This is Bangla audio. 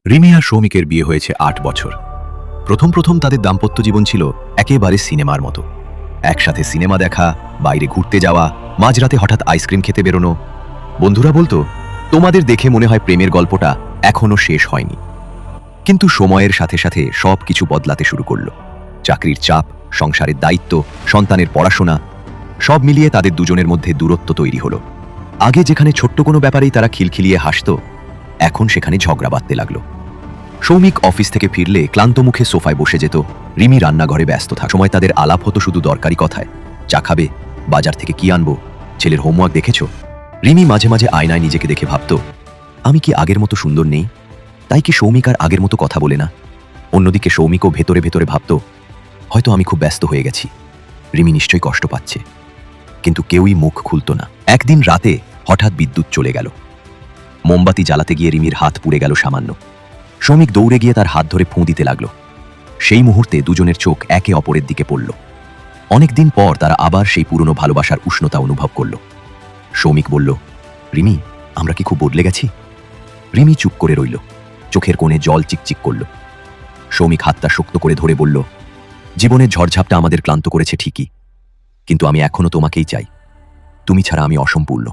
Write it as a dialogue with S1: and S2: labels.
S1: রিমি আর সৌমিকের বিয়ে হয়েছে ৮ বছর। প্রথম তাদের দাম্পত্য জীবন ছিল একেবারে সিনেমার মতো। একসাথে সিনেমা দেখা, বাইরে ঘুরতে যাওয়া, মাঝরাতে হঠাৎ আইসক্রিম খেতে বেরোনো। বন্ধুরা বলতো, তোমাদের দেখে মনে হয় প্রেমের গল্পটা এখনো শেষ হয়নি। কিন্তু সময়ের সাথে সাথে সব কিছু বদলাতে শুরু করল। চাকরির চাপ, সংসারের দায়িত্ব, সন্তানের পড়াশোনা, সব মিলিয়ে তাদের দুজনের মধ্যে দূরত্ব তৈরি হলো। আগে যেখানে ছোট্ট কোনো ব্যাপারেই তারা খিলখিলিয়ে হাসত, এখন সেখানে ঝগড়া বাঁধতে লাগলো। সৌমিক অফিস থেকে ফিরলে ক্লান্ত মুখে সোফায় বসে যেত, রিমি রান্নাঘরে ব্যস্ত থাক। সময় তাদের আলাপ হতো শুধু দরকারি কথায়। চা খাবে, বাজার থেকে কি আনবো, ছেলের হোমওয়ার্ক দেখেছো। রিমি মাঝে মাঝে আয়নায় নিজেকে দেখে ভাবত, আমি কি আগের মতো সুন্দর নেই? তাই কি সৌমিক আর আগের মতো কথা বলে না? অন্যদিকে সৌমিকও ভেতরে ভেতরে ভাবত, হয়তো আমি খুব ব্যস্ত হয়ে গেছি, রিমি নিশ্চয়ই কষ্ট পাচ্ছে। কিন্তু কেউই মুখ খুলত না। একদিন রাতে হঠাৎ বিদ্যুৎ চলে গেল। মোমবাতি জ্বালাতে গিয়ে রিমির হাত পুড়ে গেল সামান্য। সৌমিক দৌড়ে গিয়ে তার হাত ধরে ফুঁ দিতে লাগলো। সেই মুহূর্তে দুজনের চোখ একে অপরের দিকে পড়ল। অনেকদিন পর তারা আবার সেই পুরনো ভালোবাসার উষ্ণতা অনুভব করল। সৌমিক বলল, রিমি, আমরা কি খুব বদলে গেছি? রিমি চুপ করে রইল, চোখের কোণে জল চিকচিক করল। সৌমিক হাতটা শক্ত করে ধরে বলল, জীবনের ঝড়ঝাপটা আমাদের ক্লান্ত করেছে ঠিকই, কিন্তু আমি এখনো তোমাকেই চাই। তুমি ছাড়া আমি অসম্পূর্ণ।